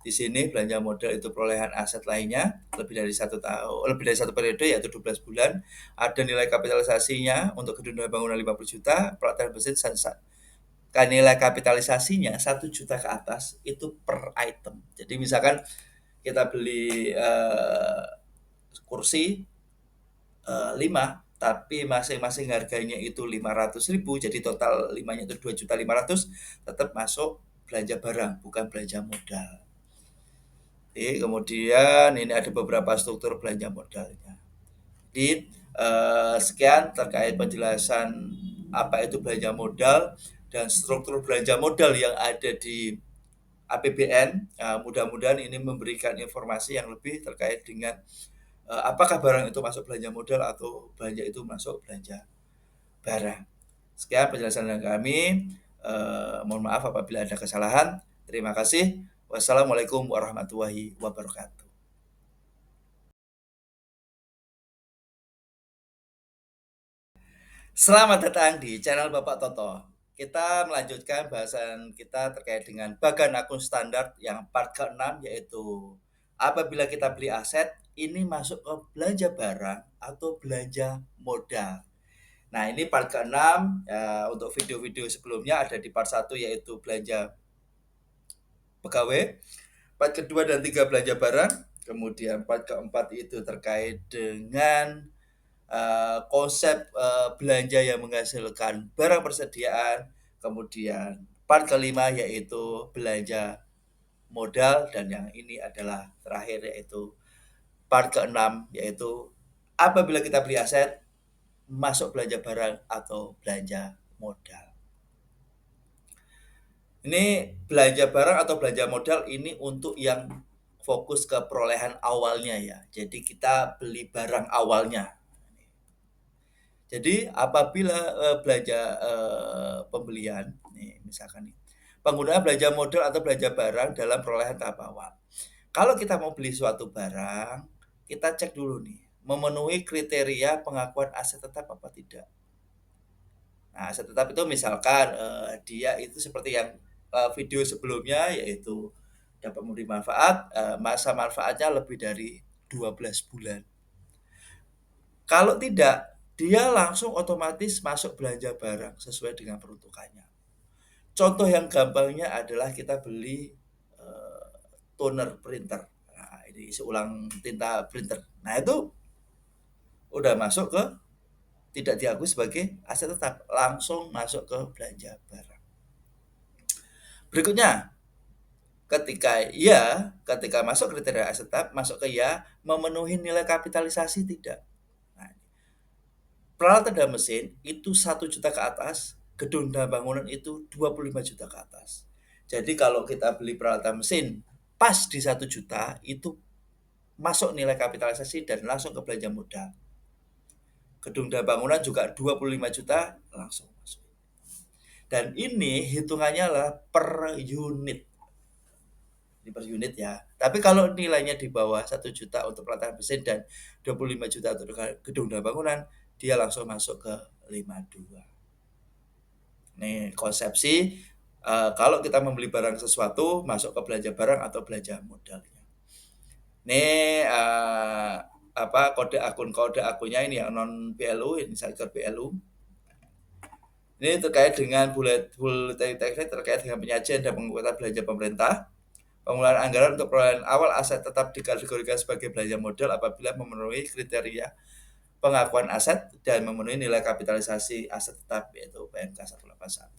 di sini belanja modal itu perolehan aset lainnya lebih dari 1 tahun, lebih dari 1 periode yaitu 12 bulan. Ada nilai kapitalisasinya untuk gedung dan bangunan 50 juta, pelatihan mesin kan nilai kapitalisasinya 1 juta ke atas itu per item. Jadi misalkan kita beli kursi 5 tapi masing-masing harganya itu 500.000 jadi total 5-nya itu 2.500.000 tetap masuk belanja barang bukan belanja modal. Oke, kemudian ini ada beberapa struktur belanja modalnya. Jadi sekian terkait penjelasan apa itu belanja modal dan struktur belanja modal yang ada di APBN. Mudah-mudahan ini memberikan informasi yang lebih terkait dengan apakah barang itu masuk belanja modal atau belanja itu masuk belanja barang. Sekian penjelasan dari kami. Mohon maaf apabila ada kesalahan. Terima kasih. Wassalamualaikum warahmatullahi wabarakatuh. Selamat datang di channel Bapak Toto. Kita melanjutkan bahasan kita terkait dengan bagan akun standar yang part ke-6 yaitu apabila kita beli aset ini masuk ke belanja barang atau belanja modal. Nah, ini part ke-6 ya, untuk video-video sebelumnya ada di part 1 yaitu belanja pegawai, part kedua dan tiga belanja barang, kemudian part keempat itu terkait dengan konsep belanja yang menghasilkan barang persediaan, kemudian part kelima yaitu belanja modal dan yang ini adalah terakhir yaitu part keenam yaitu apabila kita beli aset masuk belanja barang atau belanja modal. Ini belanja barang atau belanja modal ini untuk yang fokus ke perolehan awalnya ya. Jadi kita beli barang awalnya. Jadi apabila belanja pembelian, nih misalkan nih, penggunaan belanja modal atau belanja barang dalam perolehan tahap awal. Kalau kita mau beli suatu barang, kita cek dulu nih, memenuhi kriteria pengakuan aset tetap apa tidak. Nah, aset tetap itu misalkan dia itu seperti yang video sebelumnya yaitu dapat memberi manfaat, masa manfaatnya lebih dari 12 bulan. Kalau tidak, dia langsung otomatis masuk belanja barang sesuai dengan peruntukannya. Contoh yang gampangnya adalah kita beli toner printer. Nah, ini isi ulang tinta printer. Nah, itu udah masuk ke tidak diakui sebagai aset tetap, langsung masuk ke belanja barang. Berikutnya, ketika masuk kriteria aset tetap, masuk ke ya, memenuhi nilai kapitalisasi tidak. Nah, peralatan dan mesin itu 1 juta ke atas, gedung dan bangunan itu 25 juta ke atas. Jadi kalau kita beli peralatan mesin pas di 1 juta itu masuk nilai kapitalisasi dan langsung ke belanja modal. Gedung dan bangunan juga 25 juta langsung masuk. Dan ini hitungannya adalah per unit. Ini per unit ya. Tapi kalau nilainya di bawah 1 juta untuk peralatan mesin dan 25 juta untuk gedung dan bangunan, dia langsung masuk ke 52. Nih konsepsi kalau kita membeli barang sesuatu masuk ke belanja barang atau belanja modalnya. Nih kode akunnya ini yang non BLU, ini saya BLU. Ini terkait dengan full teknik terkait dengan penyajian dan penguatan belanja pemerintah. Penggunaan anggaran untuk perolehan awal aset tetap dikategorikan sebagai belanja modal apabila memenuhi kriteria pengakuan aset dan memenuhi nilai kapitalisasi aset tetap yaitu PMK 181.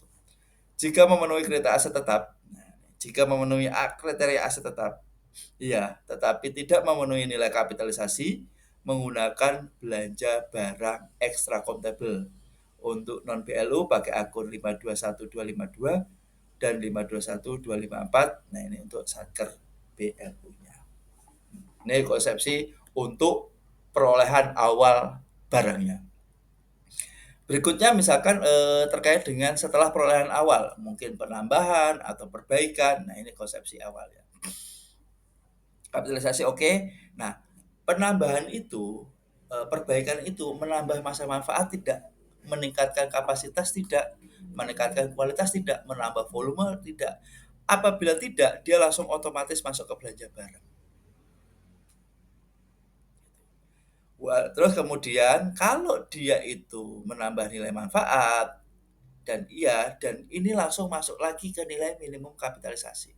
Jika memenuhi kriteria aset tetap, iya, tetapi tidak memenuhi nilai kapitalisasi menggunakan belanja barang ekstra kontable. Untuk non BLU pakai akun 521252 dan 521254. Nah, ini untuk satker BLU-nya. Ini konsepsi untuk perolehan awal barangnya. Berikutnya misalkan terkait dengan setelah perolehan awal, mungkin penambahan atau perbaikan. Nah, ini konsepsi awal ya. Kapitalisasi oke. Nah, penambahan itu, perbaikan itu menambah masa manfaat tidak? meningkatkan kapasitas tidak, meningkatkan kualitas tidak, menambah volume tidak. Apabila tidak, dia langsung otomatis masuk ke belanja barang. Wah, terus kemudian kalau dia itu menambah nilai manfaat dan ini langsung masuk lagi ke nilai minimum kapitalisasi.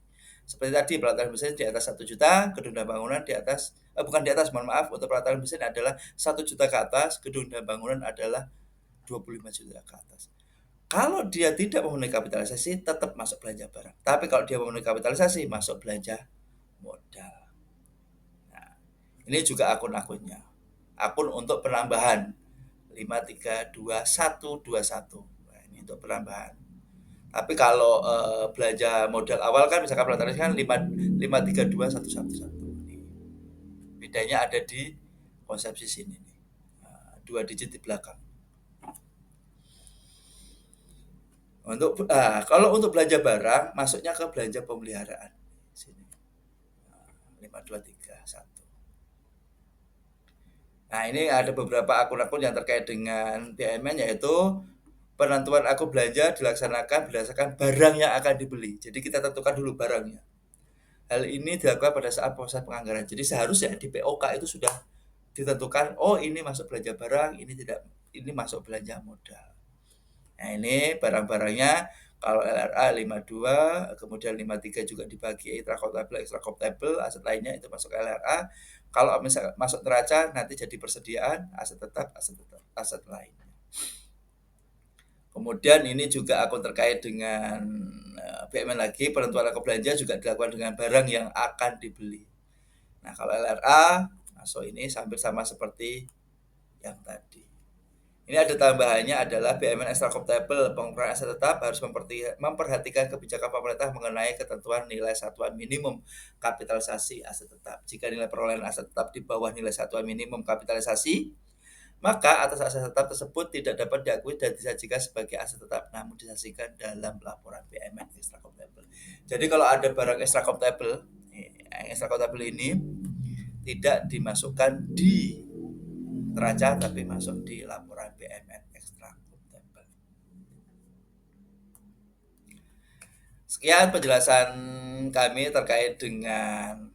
Seperti tadi peralatan mesin di atas 1 juta, gedung dan bangunan di atas bukan di atas, mohon maaf, untuk peralatan mesin adalah 1 juta ke atas, gedung dan bangunan adalah 25 juta ke atas. Kalau dia tidak memenuhi kapitalisasi, tetap masuk belanja barang. Tapi kalau dia memenuhi kapitalisasi, masuk belanja modal. Nah, ini juga akun-akunnya. Akun untuk penambahan 532 121. Nah, ini untuk penambahan. Tapi kalau belanja modal awal kan misalkan pelatarannya kan 532 111. Bedanya ada di konsepsi sini nih. 2 digit di belakang. Kalau untuk belanja barang masuknya ke belanja pemeliharaan. Sini. 5231. Nah, ini ada beberapa akun-akun yang terkait dengan BUMN, yaitu penentuan akun belanja dilaksanakan berdasarkan barang yang akan dibeli. Jadi kita tentukan dulu barangnya. Hal ini dilakukan pada saat proses penganggaran. Jadi seharusnya di POK itu sudah ditentukan, oh ini masuk belanja barang, ini tidak, ini masuk belanja modal. Nah, ini barang-barangnya kalau LRA 52, kemudian 53 juga dibagi intracomptable, extracomptable, aset lainnya itu masuk LRA. Kalau misalnya masuk neraca nanti jadi persediaan, aset tetap, aset lain. Kemudian ini juga akun terkait dengan BUMN lagi, penentuan akun belanja juga dilakukan dengan barang yang akan dibeli. Nah, kalau LRA masuk ini hampir sama seperti yang tadi. Ini ada tambahannya adalah BUMN extracomptable, pengukuran aset tetap harus memperhatikan kebijakan pemerintah mengenai ketentuan nilai satuan minimum kapitalisasi aset tetap. Jika nilai perolehan aset tetap di bawah nilai satuan minimum kapitalisasi, maka atas aset tetap tersebut tidak dapat diakui dan disajikan sebagai aset tetap, namun disajikan dalam laporan BUMN extracomptable. Jadi kalau ada barang extracomptable, yang extracomptable ini tidak dimasukkan di neraca tapi masuk di laporan BUMN extracomptable. Sekian penjelasan kami terkait dengan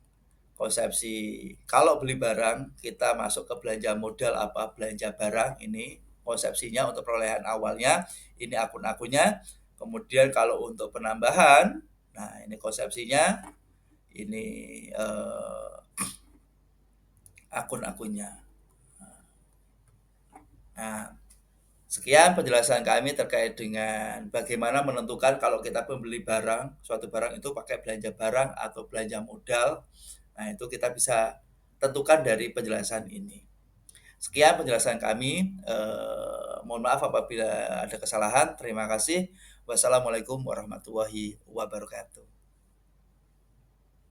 konsepsi kalau beli barang kita masuk ke belanja modal apa belanja barang, ini konsepsinya untuk perolehan awalnya, ini akun-akunnya. Kemudian kalau untuk penambahan, nah ini konsepsinya, ini akun-akunnya. Nah, sekian penjelasan kami terkait dengan bagaimana menentukan kalau kita membeli barang, suatu barang itu pakai belanja barang atau belanja modal. Nah, itu kita bisa tentukan dari penjelasan ini. Sekian penjelasan kami. Mohon maaf apabila ada kesalahan. Terima kasih. Wassalamualaikum warahmatullahi wabarakatuh.